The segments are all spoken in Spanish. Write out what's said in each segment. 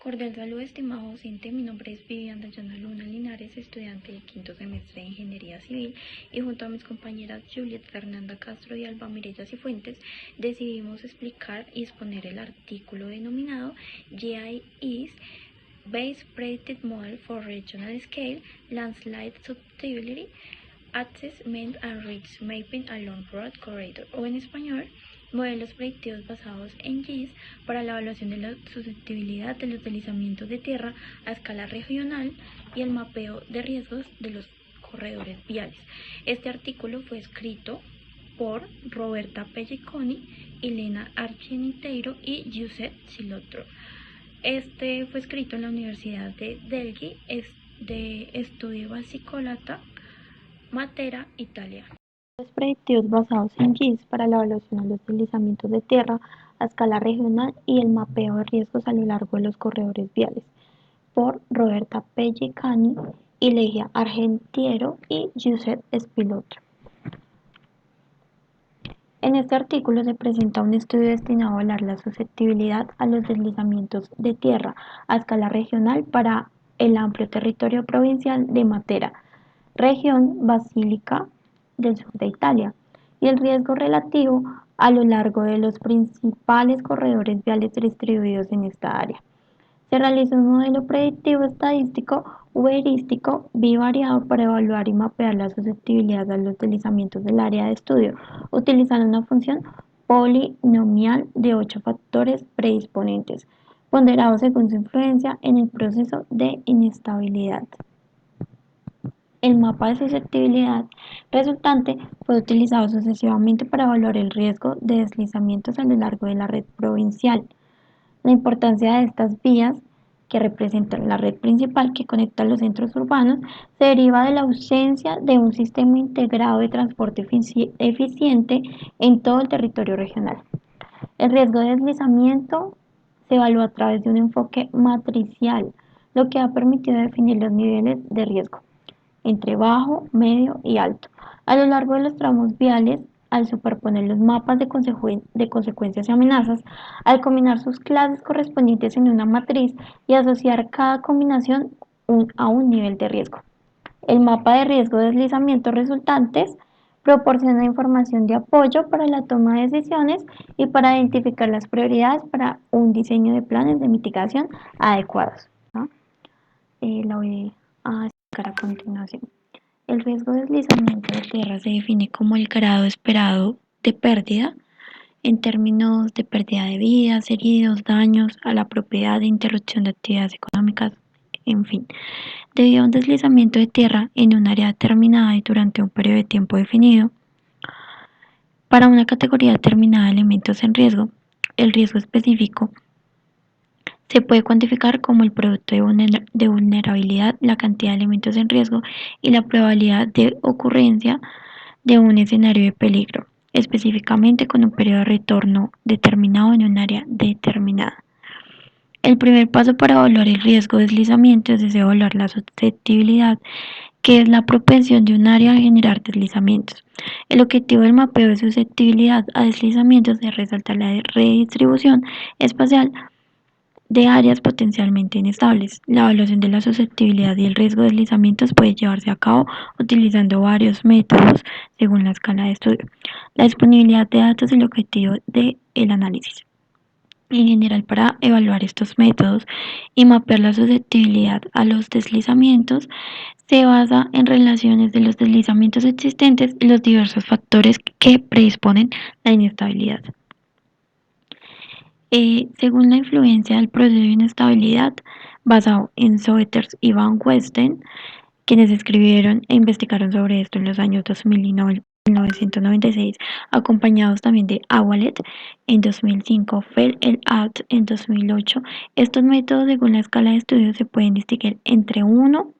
Cordial saludo, estimado docente. Mi nombre es Vivian Dayana Luna Linares, estudiante de quinto semestre de Ingeniería Civil, y junto a mis compañeras Juliet Fernanda Castro y Alba Mireya Cifuentes decidimos explicar y exponer el artículo denominado GI is Base Predictive Model for Regional Scale, Landslide Suitability, Assessment and Risk Mapping Along Road Corridor, o en español, modelos predictivos basados en GIS para la evaluación de la susceptibilidad de los deslizamientos de tierra a escala regional y el mapeo de riesgos de los corredores viales. Este artículo fue escrito por Roberta Pelliconi, Elena Argentero y Giuseppe Silotro. Este fue escrito en la Universidad de Delhi, de Estudio Basicolata, Matera, Italia. Modelos predictivos basados en GIS para la evaluación de los deslizamientos de tierra a escala regional y el mapeo de riesgos a lo largo de los corredores viales, por Roberta Pellicani, Ilegia Argentiero y Giuseppe Spilotro. En este artículo se presenta un estudio destinado a evaluar la susceptibilidad a los deslizamientos de tierra a escala regional para el amplio territorio provincial de Matera, región Basílica del sur de Italia, y el riesgo relativo a lo largo de los principales corredores viales distribuidos en esta área. Se realiza un modelo predictivo estadístico o heurístico bivariado para evaluar y mapear la susceptibilidad a los deslizamientos del área de estudio, utilizando una función polinomial de 8 factores predisponentes, ponderados según su influencia en el proceso de inestabilidad. El mapa de susceptibilidad resultante fue utilizado sucesivamente para evaluar el riesgo de deslizamientos a lo largo de la red provincial. La importancia de estas vías, que representan la red principal que conecta los centros urbanos, se deriva de la ausencia de un sistema integrado de transporte eficiente en todo el territorio regional. El riesgo de deslizamiento se evalúa a través de un enfoque matricial, lo que ha permitido definir los niveles de riesgo entre bajo, medio y alto, a lo largo de los tramos viales, al superponer los mapas de consecuencias y amenazas, al combinar sus clases correspondientes en una matriz y asociar cada combinación a un nivel de riesgo. El mapa de riesgo de deslizamientos resultantes proporciona información de apoyo para la toma de decisiones y para identificar las prioridades para un diseño de planes de mitigación adecuados, ¿no? La voy a explicar a continuación. El riesgo de deslizamiento de tierra se define como el grado esperado de pérdida en términos de pérdida de vidas, heridos, daños a la propiedad, interrupción de actividades económicas, en fin, debido a un deslizamiento de tierra en un área determinada y durante un periodo de tiempo definido. Para una categoría determinada de elementos en riesgo, el riesgo específico se puede cuantificar como el producto de vulnerabilidad, la cantidad de elementos en riesgo y la probabilidad de ocurrencia de un escenario de peligro, específicamente con un periodo de retorno determinado en un área determinada. El primer paso para evaluar el riesgo de deslizamiento es evaluar la susceptibilidad, que es la propensión de un área a generar deslizamientos. El objetivo del mapeo de susceptibilidad a deslizamientos es resaltar la redistribución espacial de áreas potencialmente inestables. La evaluación de la susceptibilidad y el riesgo de deslizamientos puede llevarse a cabo utilizando varios métodos según la escala de estudio. La disponibilidad de datos es el objetivo del análisis. En general, para evaluar estos métodos y mapear la susceptibilidad a los deslizamientos, se basa en relaciones de los deslizamientos existentes y los diversos factores que predisponen la inestabilidad. Según la influencia del proceso de inestabilidad, basado en Soeters y Van Westen, quienes escribieron e investigaron sobre esto en los años 2000 y 1996, acompañados también de Awalet en 2005, Fell et al. En 2008. Estos métodos, según la escala de estudio, se pueden distinguir entre un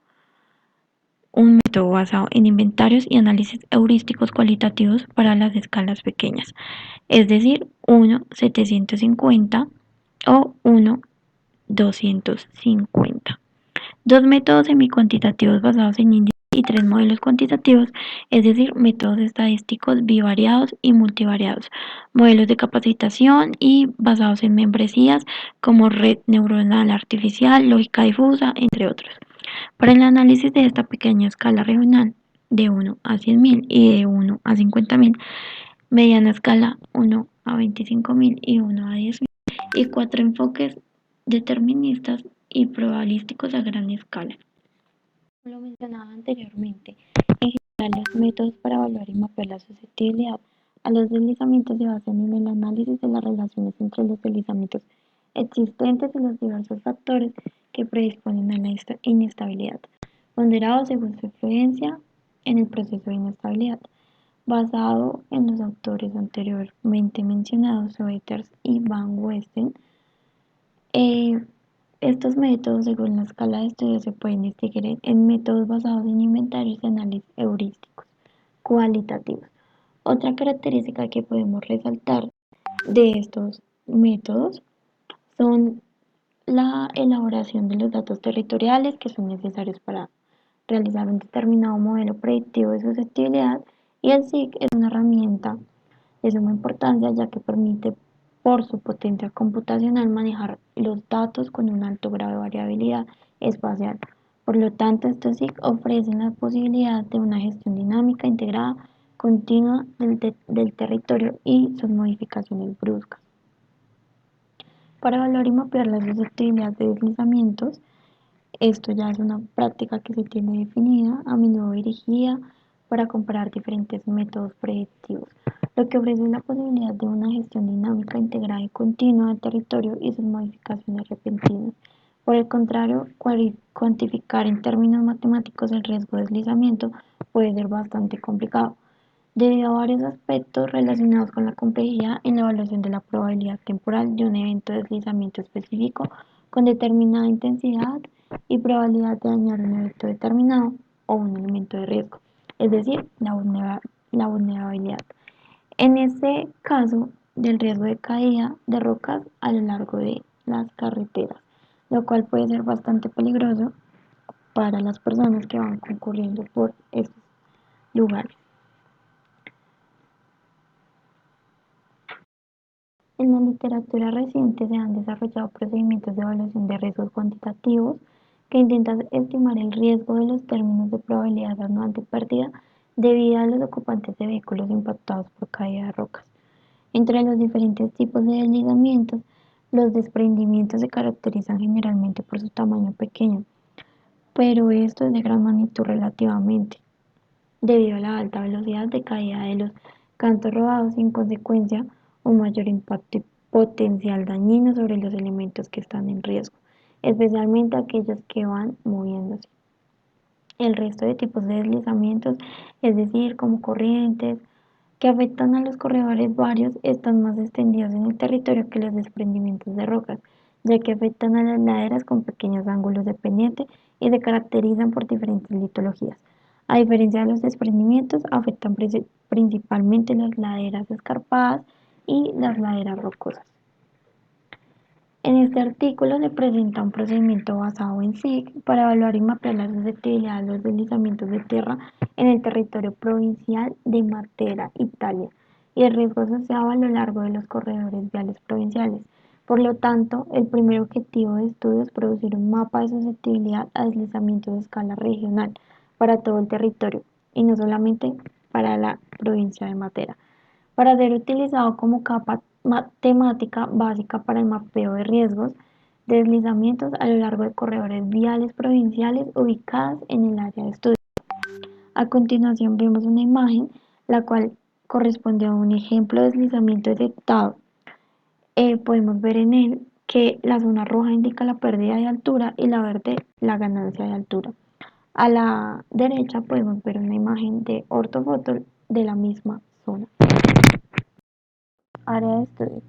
método basado en inventarios y análisis heurísticos cualitativos para las escalas pequeñas, es decir, 1,750 o 1,250. Dos métodos semi-cuantitativos basados en índices y 3 modelos cuantitativos, es decir, métodos estadísticos bivariados y multivariados, modelos de capacitación y basados en membresías como red neuronal artificial, lógica difusa, entre otros. Para el análisis de esta pequeña escala regional, de 1 a 100.000 y de 1 a 50.000, mediana escala 1 a 25.000 y 1 a 10.000, y 4 enfoques deterministas y probabilísticos a gran escala. Como lo mencionaba anteriormente, en general los métodos para evaluar y mapear la susceptibilidad a los deslizamientos se basan en el análisis de las relaciones entre los deslizamientos existentes y los diversos factores que predisponen a la inestabilidad, ponderados según su influencia en el proceso de inestabilidad. Basado en los autores anteriormente mencionados, Soeters y Van Westen, eh, estos métodos, según la escala de estudio, se pueden distinguir en métodos basados en inventarios y análisis heurísticos cualitativos. Otra característica que podemos resaltar de estos métodos son la elaboración de los datos territoriales que son necesarios para realizar un determinado modelo predictivo de susceptibilidad, y el SIG es una herramienta de suma importancia ya que permite por su potencia computacional manejar los datos con un alto grado de variabilidad espacial. Por lo tanto, estos SIG ofrecen la posibilidad de una gestión dinámica, integrada, continua del territorio y sus modificaciones bruscas. Para evaluar y mapear la susceptibilidad de deslizamientos, esto ya es una práctica que se tiene definida, a menudo dirigida para comparar diferentes métodos predictivos, lo que ofrece la posibilidad de una gestión dinámica, integrada y continua del territorio y sus modificaciones repentinas. Por el contrario, cuantificar en términos matemáticos el riesgo de deslizamiento puede ser bastante complicado, debido a varios aspectos relacionados con la complejidad en la evaluación de la probabilidad temporal de un evento de deslizamiento específico con determinada intensidad y probabilidad de dañar un evento determinado o un elemento de riesgo, es decir, la vulnerabilidad. En este caso, del riesgo de caída de rocas a lo largo de las carreteras, lo cual puede ser bastante peligroso para las personas que van concurriendo por estos lugares. En la literatura reciente se han desarrollado procedimientos de evaluación de riesgos cuantitativos que intentan estimar el riesgo de los términos de probabilidad anual de pérdida debido a los ocupantes de vehículos impactados por caída de rocas. Entre los diferentes tipos de deslizamientos, los desprendimientos se caracterizan generalmente por su tamaño pequeño, pero esto es de gran magnitud relativamente, debido a la alta velocidad de caída de los cantos rodados y en consecuencia un mayor impacto y potencial dañino sobre los elementos que están en riesgo, especialmente aquellos que van moviéndose. El resto de tipos de deslizamientos, es decir, como corrientes, que afectan a los corredores varios, están más extendidos en el territorio que los desprendimientos de rocas, ya que afectan a las laderas con pequeños ángulos de pendiente y se caracterizan por diferentes litologías. A diferencia de los desprendimientos, afectan principalmente las laderas escarpadas y las laderas rocosas. En este artículo se presenta un procedimiento basado en SIG para evaluar y mapear la susceptibilidad a los deslizamientos de tierra en el territorio provincial de Matera, Italia, y el riesgo asociado a lo largo de los corredores viales provinciales. Por lo tanto, el primer objetivo de estudio es producir un mapa de susceptibilidad a deslizamientos de escala regional para todo el territorio, y no solamente para la provincia de Matera, para ser utilizado como capa temática básica para el mapeo de riesgos de deslizamientos a lo largo de corredores viales provinciales ubicadas en el área de estudio. A continuación vemos una imagen la cual corresponde a un ejemplo de deslizamiento detectado. Podemos ver en él que la zona roja indica la pérdida de altura y la verde la ganancia de altura. A la derecha podemos ver una imagen de ortofoto de la misma zona. Área de estudio.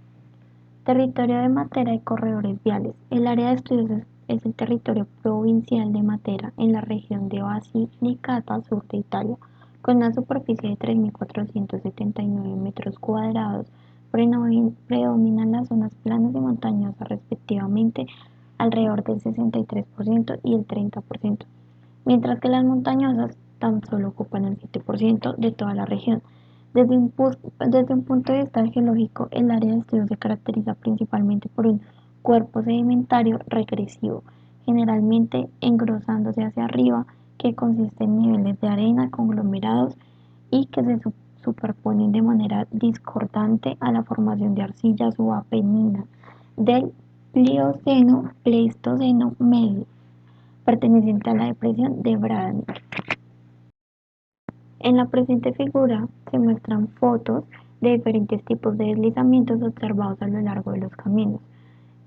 Territorio de Matera y corredores viales. El área de estudios es el territorio provincial de Matera en la región de Basilicata, sur de Italia, con una superficie de 3.479 metros cuadrados. Predominan las zonas planas y montañosas respectivamente, alrededor del 63% y el 30%, mientras que las montañosas tan solo ocupan el 7% de toda la región. Desde un punto de vista geológico, el área de estudio se caracteriza principalmente por un cuerpo sedimentario regresivo, generalmente engrosándose hacia arriba, que consiste en niveles de arena conglomerados y que se superponen de manera discordante a la formación de arcilla subapenina del Plioceno-Pleistoceno medio, perteneciente a la depresión de Bradner. En la presente figura se muestran fotos de diferentes tipos de deslizamientos observados a lo largo de los caminos.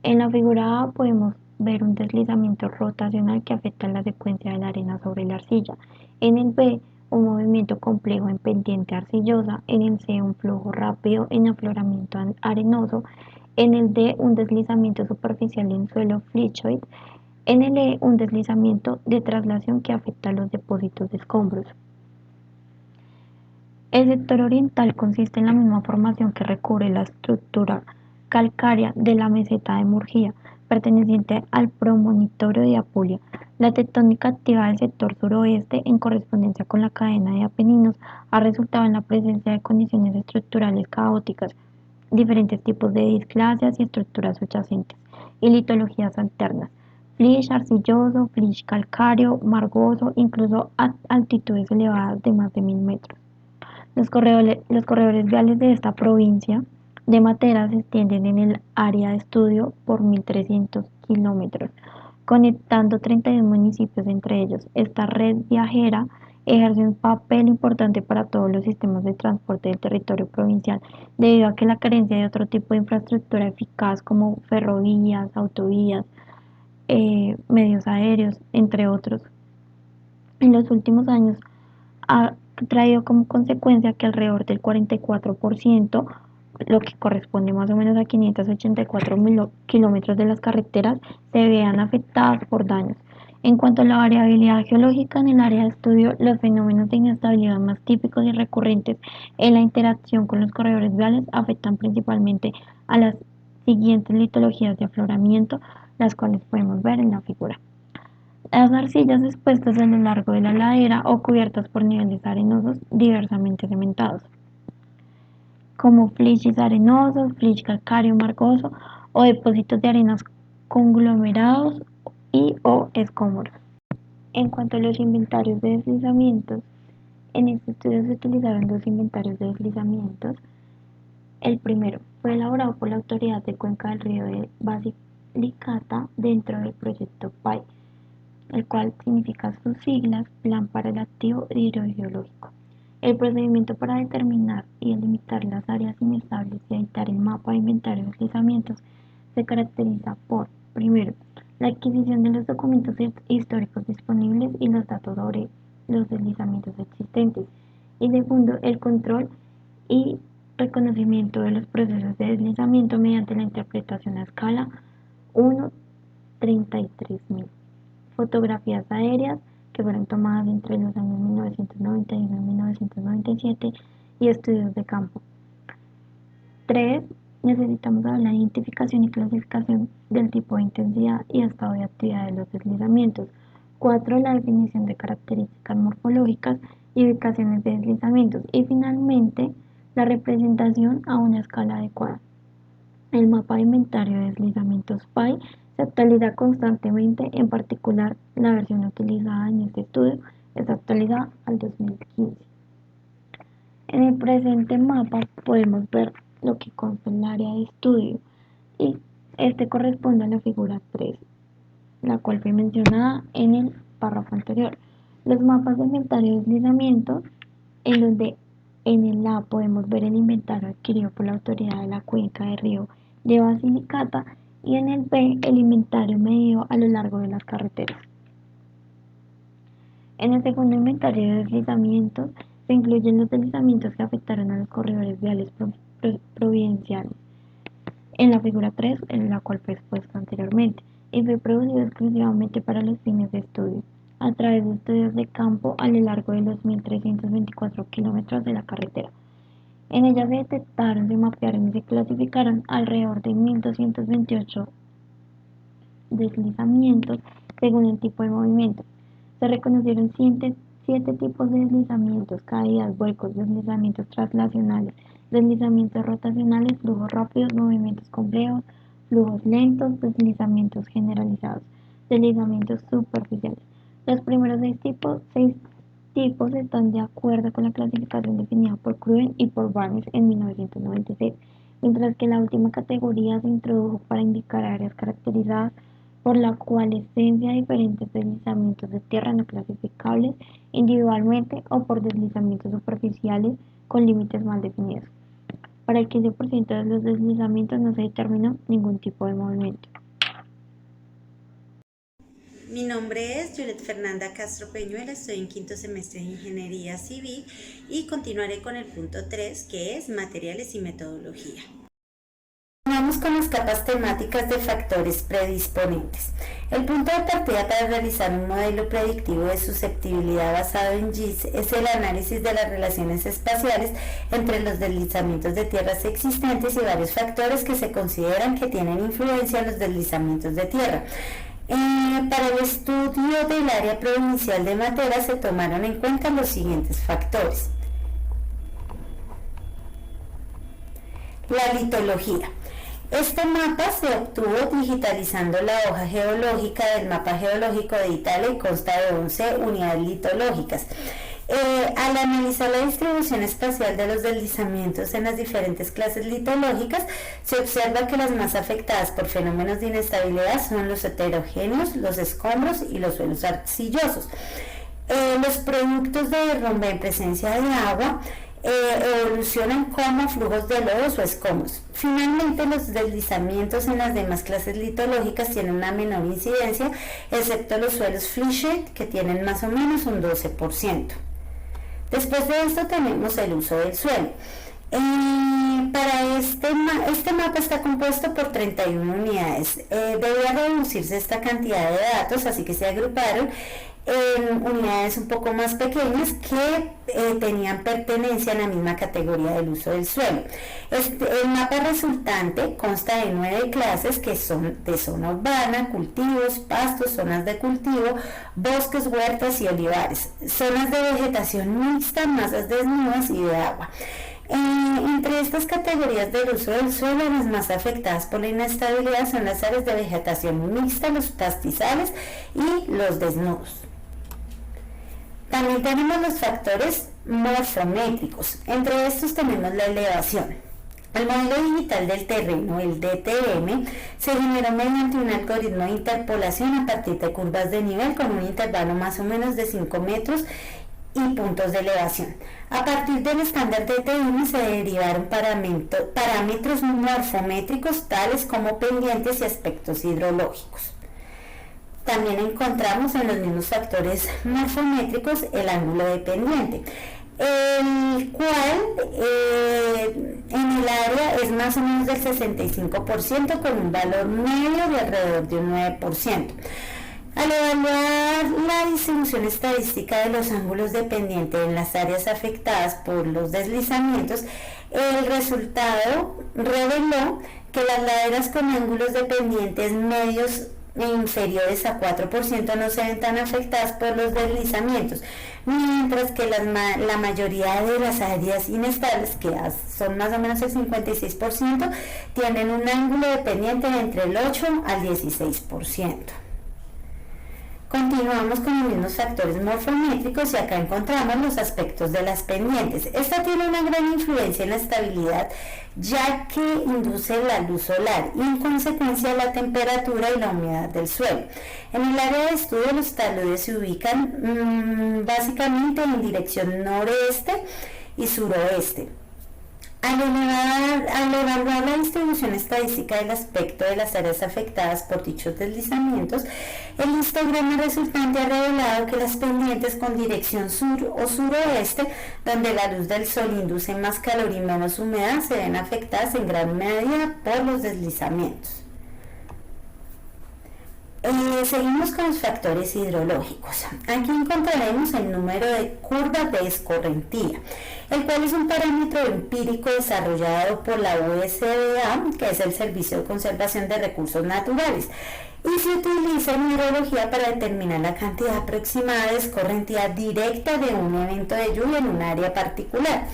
En la figura A podemos ver un deslizamiento rotacional que afecta la secuencia de la arena sobre la arcilla. En el B, un movimiento complejo en pendiente arcillosa. En el C, un flujo rápido en afloramiento arenoso. En el D, un deslizamiento superficial en suelo flyschhoid. En el E, un deslizamiento de traslación que afecta a los depósitos de escombros. El sector oriental consiste en la misma formación que recubre la estructura calcárea de la meseta de Murgia, perteneciente al promontorio de Apulia. La tectónica activa del sector suroeste, en correspondencia con la cadena de Apeninos, ha resultado en la presencia de condiciones estructurales caóticas, diferentes tipos de disclasias y estructuras subyacentes, y litologías alternas, flysch arcilloso, flysch calcáreo, margoso, incluso a altitudes elevadas de más de 1000 metros. Los corredores viales de esta provincia de Matera se extienden en el área de estudio por 1.300 kilómetros, conectando 31 municipios entre ellos. Esta red viajera ejerce un papel importante para todos los sistemas de transporte del territorio provincial, debido a que la carencia de otro tipo de infraestructura eficaz como ferrovías, autovías, medios aéreos, entre otros, en los últimos años ha traído como consecuencia que alrededor del 44%, lo que corresponde más o menos a 584 kilómetros de las carreteras, se vean afectadas por daños. En cuanto a la variabilidad geológica en el área de estudio, los fenómenos de inestabilidad más típicos y recurrentes en la interacción con los corredores viales afectan principalmente a las siguientes litologías de afloramiento, las cuales podemos ver en la figura. Las arcillas expuestas a lo largo de la ladera o cubiertas por niveles arenosos diversamente cementados, como flyschs arenosos, flysch calcáreo margoso o depósitos de arenas conglomerados y o escombros. En cuanto a los inventarios de deslizamientos, en este estudio se utilizaron dos inventarios de deslizamientos. El primero fue elaborado por la Autoridad de Cuenca del Río de Basilicata dentro del proyecto PAI, el cual significa sus siglas Plan para el Activo Hidrogeológico. El procedimiento para determinar y delimitar las áreas inestables y editar el mapa de inventario de deslizamientos se caracteriza por, primero, la adquisición de los documentos históricos disponibles y los datos sobre los deslizamientos existentes, y segundo, el control y reconocimiento de los procesos de deslizamiento mediante la interpretación a escala 1:33.000. Fotografías aéreas que fueron tomadas entre los años 1991 y 1997 y estudios de campo. 3. Necesitamos saber la identificación y clasificación del tipo de intensidad y estado de actividad de los deslizamientos. 4. La definición de características morfológicas y ubicaciones de deslizamientos. Y finalmente, la representación a una escala adecuada. El mapa de inventario de deslizamientos PAI se actualiza constantemente, en particular la versión utilizada en este estudio está actualizada al 2015. En el presente mapa podemos ver lo que consta en el área de estudio y este corresponde a la figura 3, la cual fue mencionada en el párrafo anterior. Los mapas de inventario de deslizamientos, en donde en el A podemos ver el inventario adquirido por la autoridad de la cuenca de río de Basilicata y en el B el inventario medido a lo largo de las carreteras. En el segundo inventario de deslizamientos se incluyen los deslizamientos que afectaron a los corredores viales providenciales, en la figura 3, en la cual fue expuesta anteriormente, y fue producido exclusivamente para los fines de estudio, a través de estudios de campo a lo largo de los 1.324 kilómetros de la carretera. En ella se detectaron, se mapearon y se clasificaron alrededor de 1.228 deslizamientos según el tipo de movimiento. Se reconocieron 7 tipos de deslizamientos: caídas, vuelcos, deslizamientos traslacionales, deslizamientos rotacionales, flujos rápidos, movimientos complejos, flujos lentos, deslizamientos generalizados, deslizamientos superficiales. Los primeros 6 tipos están de acuerdo con la clasificación definida por Cruden y por Barnes en 1996, mientras que la última categoría se introdujo para indicar áreas caracterizadas por la coalescencia de diferentes deslizamientos de tierra no clasificables individualmente o por deslizamientos superficiales con límites mal definidos. Para el 15% de los deslizamientos no se determinó ningún tipo de movimiento. Mi nombre es Juliet Fernanda Castro Peñuela, estoy en quinto semestre de Ingeniería Civil y continuaré con el punto 3, que es materiales y metodología. Vamos con las capas temáticas de factores predisponentes. El punto de partida para realizar un modelo predictivo de susceptibilidad basado en GIS es el análisis de las relaciones espaciales entre los deslizamientos de tierras existentes y varios factores que se consideran que tienen influencia en los deslizamientos de tierra. Para el estudio del área provincial de Matera se tomaron en cuenta los siguientes factores. La litología. Este mapa se obtuvo digitalizando la hoja geológica del mapa geológico de Italia y consta de 11 unidades litológicas. Al analizar la distribución espacial de los deslizamientos en las diferentes clases litológicas, se observa que las más afectadas por fenómenos de inestabilidad son los heterogéneos, los escombros y los suelos arcillosos. Los productos de derrumbe en presencia de agua evolucionan como flujos de lodos o escombros. Finalmente, los deslizamientos en las demás clases litológicas tienen una menor incidencia, excepto los suelos Flysch, que tienen más o menos un 12%. Después de esto tenemos el uso del suelo. Para este mapa está compuesto por 31 unidades. Debía reducirse esta cantidad de datos, así que se agruparon en unidades un poco más pequeñas que tenían pertenencia en la misma categoría del uso del suelo. El mapa resultante consta de 9 clases que son de zona urbana, cultivos, pastos, zonas de cultivo, bosques, huertas y olivares, zonas de vegetación mixta, masas desnudas y de agua. Entre estas categorías del uso del suelo, las más afectadas por la inestabilidad son las áreas de vegetación mixta, los pastizales y los desnudos. También tenemos los factores morfométricos. Entre estos tenemos la elevación. El modelo digital del terreno, el DTM, se generó mediante un algoritmo de interpolación a partir de curvas de nivel con un intervalo más o menos de 5 metros y puntos de elevación. A partir del estándar DTM se derivaron parámetros morfométricos tales como pendientes y aspectos hidrológicos. También encontramos en los mismos factores morfométricos el ángulo de pendiente, el cual en el área es más o menos del 65% con un valor medio de alrededor de un 9%. Al evaluar la distribución estadística de los ángulos de pendiente en las áreas afectadas por los deslizamientos, el resultado reveló que las laderas con ángulos de pendientes medios e inferiores a 4% no se ven tan afectadas por los deslizamientos, mientras que la mayoría de las áreas inestables, que son más o menos el 56%, tienen un ángulo de pendiente de entre el 8 al 16%. Continuamos con los mismos factores morfométricos y acá encontramos los aspectos de las pendientes. Esta tiene una gran influencia en la estabilidad, ya que induce la luz solar y en consecuencia la temperatura y la humedad del suelo. En el área de estudio los taludes se ubican básicamente en dirección noreste y suroeste. Al evaluar la distribución estadística del aspecto de las áreas afectadas por dichos deslizamientos, el histograma resultante ha revelado que las pendientes con dirección sur o suroeste, donde la luz del sol induce más calor y menos humedad, se ven afectadas en gran medida por los deslizamientos. Seguimos con los factores hidrológicos. Aquí encontraremos el número de curvas de escorrentía, el cual es un parámetro empírico desarrollado por la USDA, que es el Servicio de Conservación de Recursos Naturales. y se utiliza en hidrología para determinar la cantidad aproximada de escorrentía directa de un evento de lluvia en un área particular.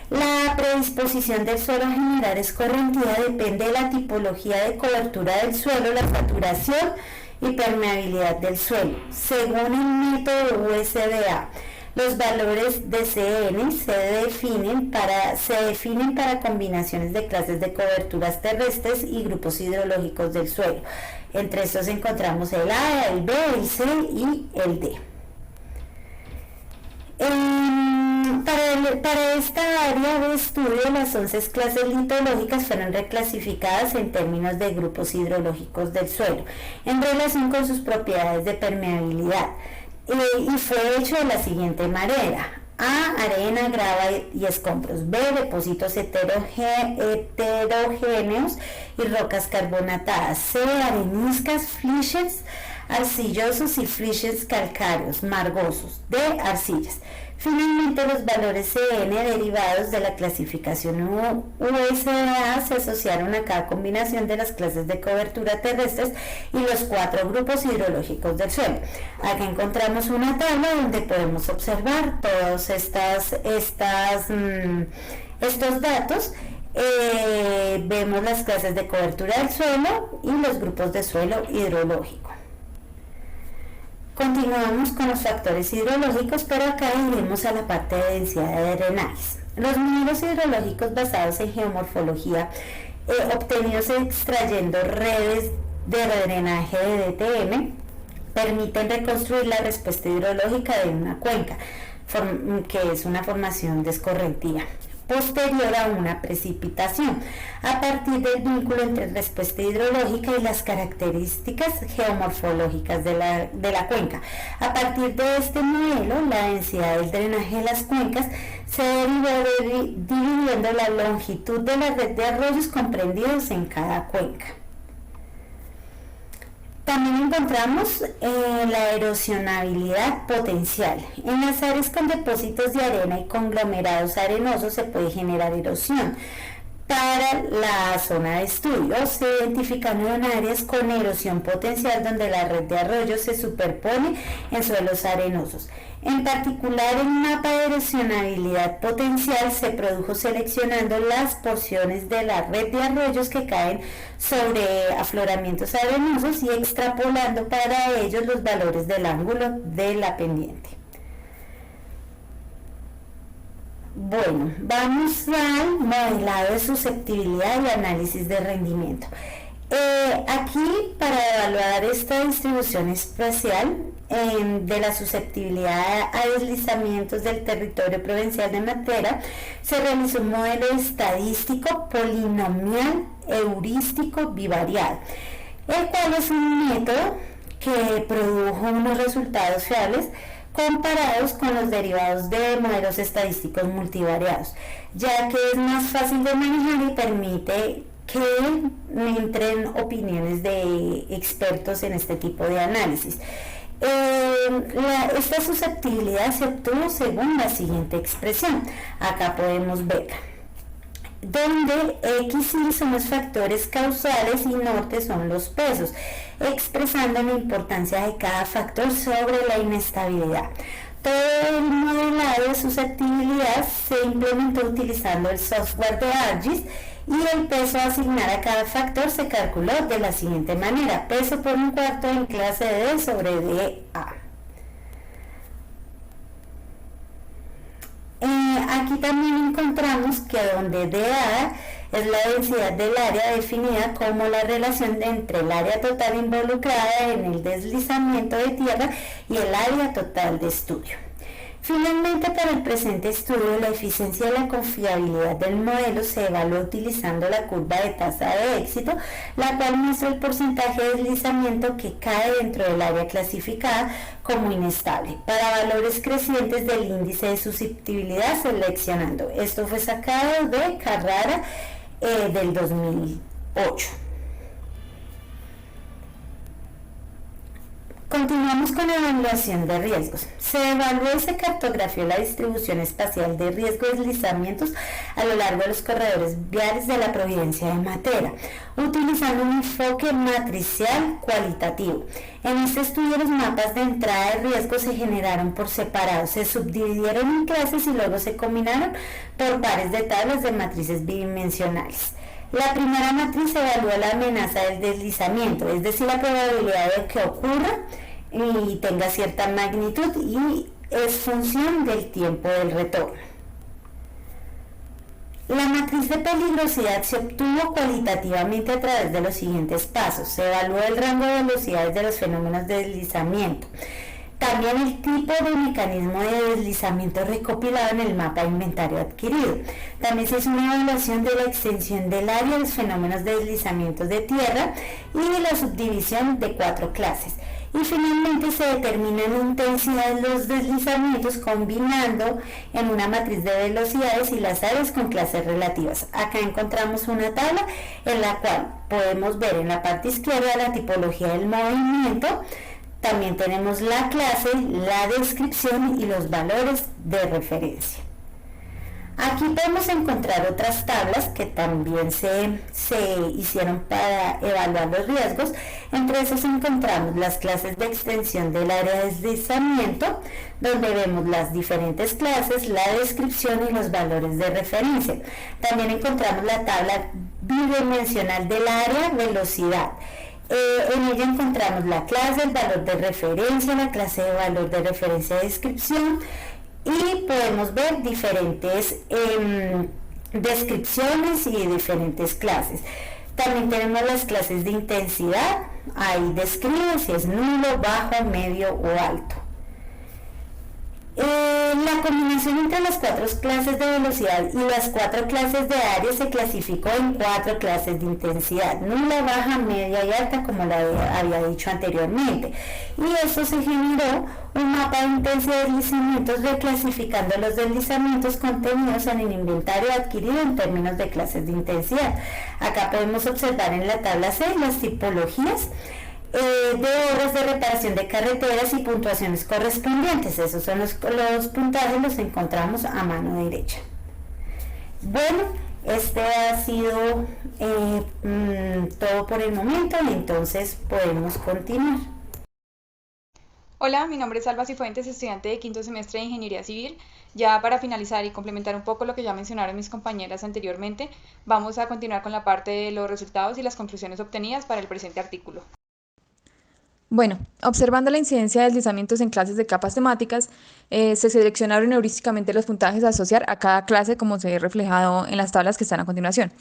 La predisposición del suelo a generar escorrentía depende de la tipología de cobertura del suelo, la saturación y permeabilidad del suelo. Según el método USDA, los valores de CN se definen para combinaciones de clases de coberturas terrestres y grupos hidrológicos del suelo. Entre estos encontramos el A, el B, el C y el D. Para esta área de estudio, las 11 clases litológicas fueron reclasificadas en términos de grupos hidrológicos del suelo, en relación con sus propiedades de permeabilidad, y fue hecho de la siguiente manera: A, arena, grava y escombros; B, depósitos heterogéneos y rocas carbonatadas; C, areniscas, flyschs arcillosos y flyschs calcáreos, margosos; D, arcillas. Finalmente, los valores CN derivados de la clasificación USDA se asociaron a cada combinación de las clases de cobertura terrestres y los 4 grupos hidrológicos del suelo. Aquí encontramos una tabla donde podemos observar todos estos datos. Vemos las clases de cobertura del suelo y los grupos de suelo hidrológico. Continuamos con los factores hidrológicos, pero acá iremos a la parte de densidad de drenajes. Los modelos hidrológicos basados en geomorfología, obtenidos extrayendo redes de drenaje de DTM, permiten reconstruir la respuesta hidrológica de una cuenca, que es una formación de escorrentía posterior a una precipitación, a partir del vínculo entre respuesta hidrológica y las características geomorfológicas de la cuenca. A partir de este modelo, la densidad del drenaje de las cuencas se derivó dividiendo la longitud de la red de arroyos comprendidos en cada cuenca. También encontramos la erosionabilidad potencial. En las áreas con depósitos de arena y conglomerados arenosos se puede generar erosión. Para la zona de estudio se identificaron áreas con erosión potencial donde la red de arroyos se superpone en suelos arenosos. En particular, el mapa de erosionabilidad potencial se produjo seleccionando las porciones de la red de arroyos que caen sobre afloramientos arenosos y extrapolando para ellos los valores del ángulo de la pendiente. Bueno, vamos al modelado de susceptibilidad y análisis de rendimiento. Aquí, para evaluar esta distribución espacial de la susceptibilidad a deslizamientos del territorio provincial de Matera, se realizó un modelo estadístico polinomial heurístico bivariado, el cual es un método que produjo unos resultados fiables comparados con los derivados de modelos estadísticos multivariados, ya que es más fácil de manejar y permite que entren opiniones de expertos en este tipo de análisis. Esta susceptibilidad se obtuvo según la siguiente expresión. Acá podemos verla, donde X y son los factores causales y norte son los pesos, expresando la importancia de cada factor sobre la inestabilidad. Todo el modelado de susceptibilidad se implementó utilizando el software de ArcGIS y el peso a asignar a cada factor se calculó de la siguiente manera: peso por un cuarto en clase D sobre DA. Aquí también encontramos que donde DA es la densidad del área definida como la relación entre el área total involucrada en el deslizamiento de tierra y el área total de estudio. Finalmente, para el presente estudio, la eficiencia y la confiabilidad del modelo se evalúa utilizando la curva de tasa de éxito, la cual muestra el porcentaje de deslizamiento que cae dentro del área clasificada como inestable, para valores crecientes del índice de susceptibilidad seleccionando. Esto fue sacado de Carrara del 2008. Continuamos con la evaluación de riesgos. Se evaluó y se cartografió la distribución espacial de riesgo de deslizamientos a lo largo de los corredores viales de la Providencia de Matera, utilizando un enfoque matricial cualitativo. En este estudio los mapas de entrada de riesgo se generaron por separado, se subdividieron en clases y luego se combinaron por pares de tablas de matrices bidimensionales. La primera matriz evalúa la amenaza del deslizamiento, es decir, la probabilidad de que ocurra y tenga cierta magnitud, y es función del tiempo del retorno. La matriz de peligrosidad se obtuvo cualitativamente a través de los siguientes pasos. Se evaluó el rango de velocidades de los fenómenos de deslizamiento. También el tipo de mecanismo de deslizamiento recopilado en el mapa de inventario adquirido. También se hizo una evaluación de la extensión del área de los fenómenos de deslizamientos de tierra y de la subdivisión de 4 clases. Y finalmente se determina la intensidad de los deslizamientos combinando en una matriz de velocidades y las áreas con clases relativas. Acá encontramos una tabla en la cual podemos ver en la parte izquierda la tipología del movimiento. También tenemos la clase, la descripción y los valores de referencia. Aquí podemos encontrar otras tablas que también se hicieron para evaluar los riesgos. Entre esos encontramos las clases de extensión del área de deslizamiento, donde vemos las diferentes clases, la descripción y los valores de referencia. También encontramos la tabla bidimensional del área, velocidad. En ella encontramos la clase, el valor de referencia, la clase de valor de referencia de descripción, y podemos ver diferentes descripciones y diferentes clases. También tenemos las clases de intensidad, ahí describe si es nulo, bajo, medio o alto. La combinación entre las 4 clases de velocidad y las 4 clases de área se clasificó en 4 clases de intensidad: nula, baja, media y alta, como lo había dicho anteriormente. Y eso se generó un mapa de intensidad de deslizamientos reclasificando los deslizamientos contenidos en el inventario adquirido en términos de clases de intensidad. Acá podemos observar en la tabla C las tipologías de horas de reparación de carreteras y puntuaciones correspondientes. Esos son los puntajes, los encontramos a mano derecha. Bueno, este ha sido todo por el momento, y entonces podemos continuar. Hola, mi nombre es Alba Cifuentes, estudiante de quinto semestre de Ingeniería Civil. Ya para finalizar y complementar un poco lo que ya mencionaron mis compañeras anteriormente, vamos a continuar con la parte de los resultados y las conclusiones obtenidas para el presente artículo. Bueno, observando la incidencia de deslizamientos en clases de capas temáticas, se seleccionaron heurísticamente los puntajes a asociar a cada clase, como se ve reflejado en las tablas que están a continuación.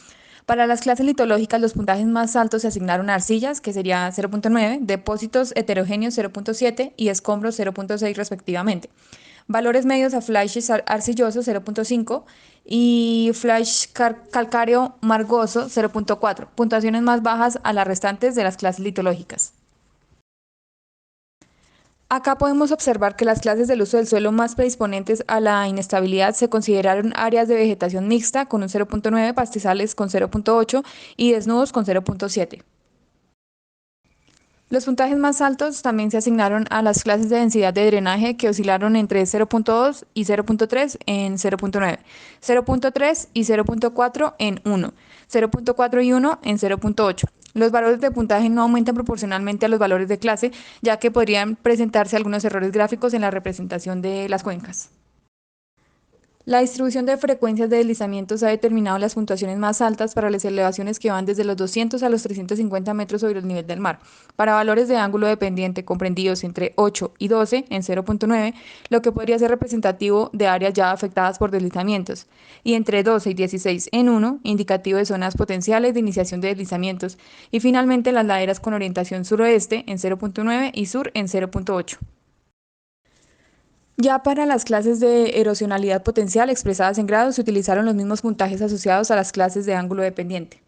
Para las clases litológicas, los puntajes más altos se asignaron a arcillas, que sería 0.9, depósitos heterogéneos 0.7 y escombros 0.6 respectivamente. Valores medios a flash arcilloso 0.5 y flash calcáreo margoso 0.4. Puntuaciones más bajas a las restantes de las clases litológicas. Acá podemos observar que las clases del uso del suelo más predisponentes a la inestabilidad se consideraron áreas de vegetación mixta con un 0.9, pastizales con 0.8 y desnudos con 0.7. Los puntajes más altos también se asignaron a las clases de densidad de drenaje, que oscilaron entre 0.2 y 0.3 en 0.9, 0.3 y 0.4 en 1, 0.4 y 1 en 0.8. Los valores de puntaje no aumentan proporcionalmente a los valores de clase, ya que podrían presentarse algunos errores gráficos en la representación de las cuencas. La distribución de frecuencias de deslizamientos ha determinado las puntuaciones más altas para las elevaciones que van desde los 200 a los 350 metros sobre el nivel del mar. Para valores de ángulo de pendiente comprendidos entre 8 y 12 en 0.9, lo que podría ser representativo de áreas ya afectadas por deslizamientos, y entre 12 y 16 en 1, indicativo de zonas potenciales de iniciación de deslizamientos, y finalmente las laderas con orientación suroeste en 0.9 y sur en 0.8. Ya para las clases de erosionalidad potencial expresadas en grados se utilizaron los mismos puntajes asociados a las clases de ángulo de pendiente.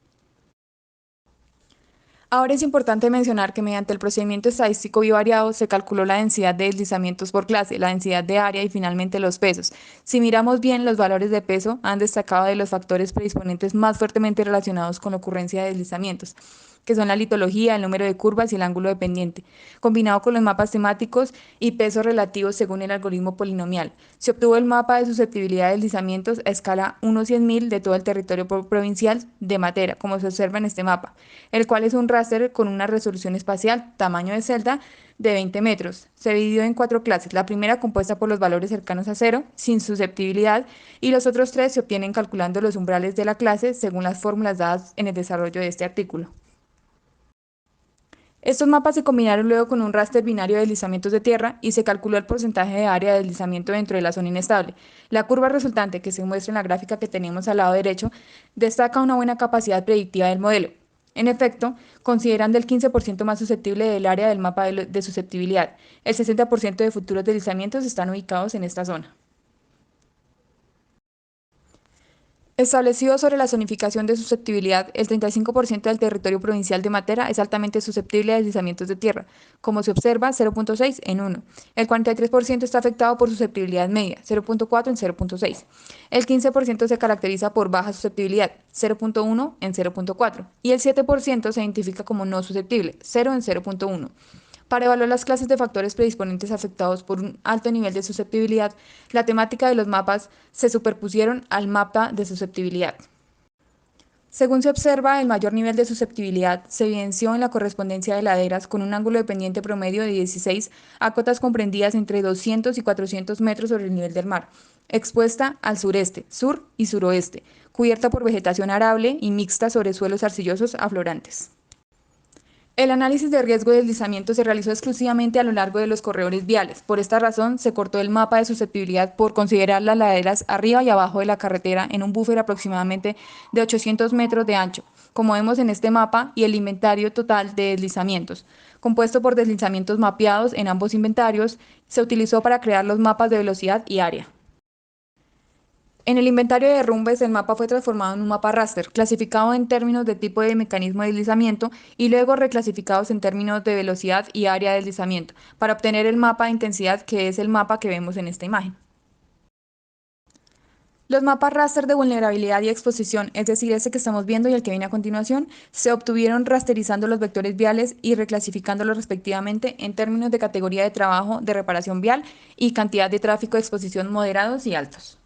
Ahora es importante mencionar que mediante el procedimiento estadístico bivariado se calculó la densidad de deslizamientos por clase, la densidad de área y finalmente los pesos. Si miramos bien, los valores de peso han destacado de los factores predisponentes más fuertemente relacionados con la ocurrencia de deslizamientos. que son la litología, el número de curvas y el ángulo de pendiente, combinado con los mapas temáticos y pesos relativos según el algoritmo polinomial. Se obtuvo el mapa de susceptibilidad de deslizamientos a escala 1/100.000 de todo el territorio provincial de Matera, como se observa en este mapa, el cual es un raster con una resolución espacial, tamaño de celda, de 20 metros. Se dividió en 4 clases, la primera compuesta por los valores cercanos a cero, sin susceptibilidad, y los otros 3 se obtienen calculando los umbrales de la clase según las fórmulas dadas en el desarrollo de este artículo. Estos mapas se combinaron luego con un raster binario de deslizamientos de tierra y se calculó el porcentaje de área de deslizamiento dentro de la zona inestable. La curva resultante, que se muestra en la gráfica que tenemos al lado derecho, destaca una buena capacidad predictiva del modelo. En efecto, considerando el 15% más susceptible del área del mapa de susceptibilidad, el 60% de futuros deslizamientos están ubicados en esta zona. Establecido sobre la zonificación de susceptibilidad, el 35% del territorio provincial de Matera es altamente susceptible a deslizamientos de tierra, como se observa 0.6 en 1. El 43% está afectado por susceptibilidad media, 0.4 en 0.6. El 15% se caracteriza por baja susceptibilidad, 0.1 en 0.4. Y el 7% se identifica como no susceptible, 0 en 0.1. Para evaluar las clases de factores predisponentes afectados por un alto nivel de susceptibilidad, la temática de los mapas se superpusieron al mapa de susceptibilidad. Según se observa, el mayor nivel de susceptibilidad se evidenció en la correspondencia de laderas con un ángulo de pendiente promedio de 16 a cotas comprendidas entre 200 y 400 metros sobre el nivel del mar, expuesta al sureste, sur y suroeste, cubierta por vegetación arable y mixta sobre suelos arcillosos aflorantes. El análisis de riesgo de deslizamiento se realizó exclusivamente a lo largo de los corredores viales. Por esta razón, se cortó el mapa de susceptibilidad por considerar las laderas arriba y abajo de la carretera en un buffer aproximadamente de 800 metros de ancho, como vemos en este mapa, y el inventario total de deslizamientos, compuesto por deslizamientos mapeados en ambos inventarios, se utilizó para crear los mapas de velocidad y área. En el inventario de derrumbes, el mapa fue transformado en un mapa raster, clasificado en términos de tipo de mecanismo de deslizamiento y luego reclasificados en términos de velocidad y área de deslizamiento, para obtener el mapa de intensidad, que es el mapa que vemos en esta imagen. Los mapas raster de vulnerabilidad y exposición, es decir, este que estamos viendo y el que viene a continuación, se obtuvieron rasterizando los vectores viales y reclasificándolos respectivamente en términos de categoría de trabajo de reparación vial y cantidad de tráfico de exposición moderados y altos.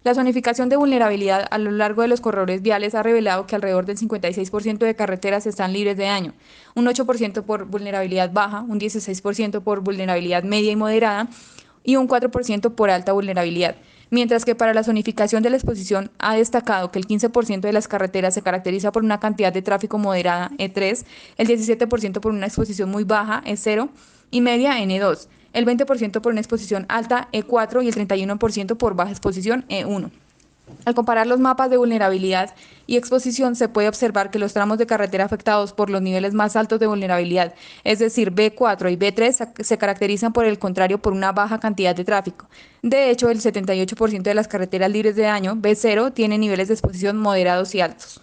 La zonificación de vulnerabilidad a lo largo de los corredores viales ha revelado que alrededor del 56% de carreteras están libres de daño, un 8% por vulnerabilidad baja, un 16% por vulnerabilidad media y moderada y un 4% por alta vulnerabilidad. Mientras que para la zonificación de la exposición ha destacado que el 15% de las carreteras se caracteriza por una cantidad de tráfico moderada, E3, el 17% por una exposición muy baja, E0, y media, N2, el 20% por una exposición alta, E4, y el 31% por baja exposición, E1. Al comparar los mapas de vulnerabilidad y exposición, se puede observar que los tramos de carretera afectados por los niveles más altos de vulnerabilidad, es decir, B4 y B3, se caracterizan por el contrario por una baja cantidad de tráfico. De hecho, el 78% de las carreteras libres de daño, B0, tienen niveles de exposición moderados y altos.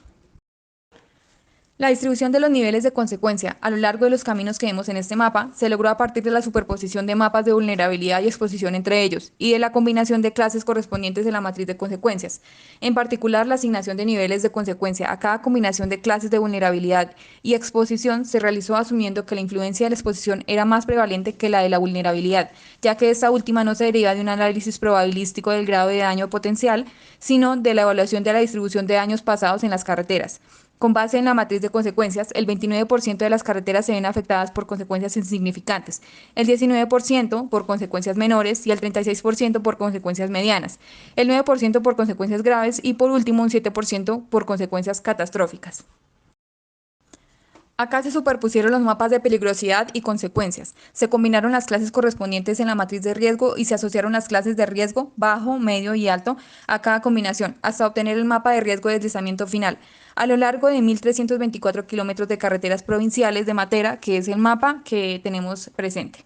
La distribución de los niveles de consecuencia a lo largo de los caminos que vemos en este mapa se logró a partir de la superposición de mapas de vulnerabilidad y exposición entre ellos y de la combinación de clases correspondientes de la matriz de consecuencias. En particular, la asignación de niveles de consecuencia a cada combinación de clases de vulnerabilidad y exposición se realizó asumiendo que la influencia de la exposición era más prevalente que la de la vulnerabilidad, ya que esta última no se deriva de un análisis probabilístico del grado de daño potencial, sino de la evaluación de la distribución de daños pasados en las carreteras. Con base en la matriz de consecuencias, el 29% de las carreteras se ven afectadas por consecuencias insignificantes, el 19% por consecuencias menores y el 36% por consecuencias medianas, el 9% por consecuencias graves y por último un 7% por consecuencias catastróficas. Acá se superpusieron los mapas de peligrosidad y consecuencias. Se combinaron las clases correspondientes en la matriz de riesgo y se asociaron las clases de riesgo bajo, medio y alto a cada combinación, hasta obtener el mapa de riesgo de deslizamiento final, a lo largo de 1.324 kilómetros de carreteras provinciales de Matera, que es el mapa que tenemos presente.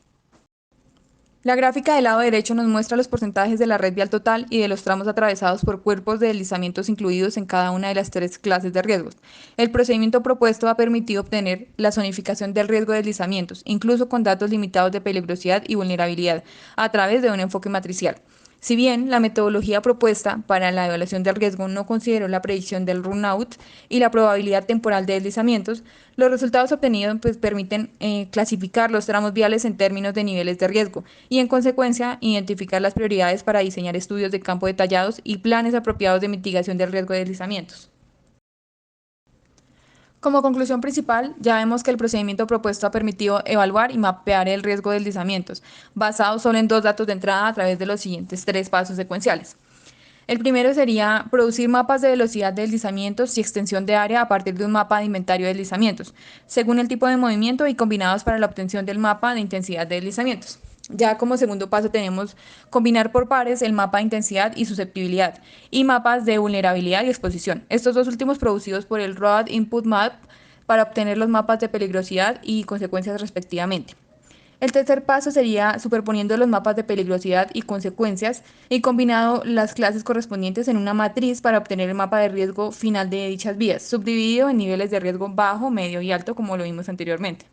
La gráfica del lado derecho nos muestra los porcentajes de la red vial total y de los tramos atravesados por cuerpos de deslizamientos incluidos en cada una de las 3 clases de riesgos. El procedimiento propuesto ha permitido obtener la zonificación del riesgo de deslizamientos, incluso con datos limitados de peligrosidad y vulnerabilidad, a través de un enfoque matricial. Si bien la metodología propuesta para la evaluación del riesgo no consideró la predicción del runout y la probabilidad temporal de deslizamientos, los resultados obtenidos permiten clasificar los tramos viales en términos de niveles de riesgo y, en consecuencia, identificar las prioridades para diseñar estudios de campo detallados y planes apropiados de mitigación del riesgo de deslizamientos. Como conclusión principal, ya vemos que el procedimiento propuesto ha permitido evaluar y mapear el riesgo de deslizamientos, basado solo en 2 datos de entrada a través de los siguientes 3 pasos secuenciales. El primero sería producir mapas de velocidad de deslizamientos y extensión de área a partir de un mapa de inventario de deslizamientos, según el tipo de movimiento y combinados para la obtención del mapa de intensidad de deslizamientos. Ya como segundo paso tenemos combinar por pares el mapa de intensidad y susceptibilidad y mapas de vulnerabilidad y exposición. Estos 2 últimos producidos por el Road Input Map para obtener los mapas de peligrosidad y consecuencias respectivamente. El tercer paso sería superponiendo los mapas de peligrosidad y consecuencias y combinado las clases correspondientes en una matriz para obtener el mapa de riesgo final de dichas vías, subdividido en niveles de riesgo bajo, medio y alto, como lo vimos anteriormente.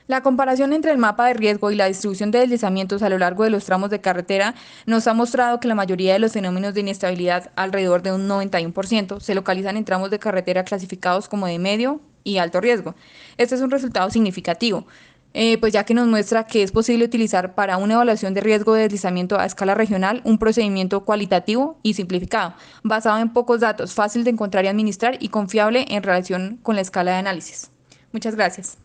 La comparación entre el mapa de riesgo y la distribución de deslizamientos a lo largo de los tramos de carretera nos ha mostrado que la mayoría de los fenómenos de inestabilidad, alrededor de un 91%, se localizan en tramos de carretera clasificados como de medio y alto riesgo. Este es un resultado significativo, pues ya que nos muestra que es posible utilizar para una evaluación de riesgo de deslizamiento a escala regional un procedimiento cualitativo y simplificado, basado en pocos datos, fácil de encontrar y administrar y confiable en relación con la escala de análisis. Muchas gracias.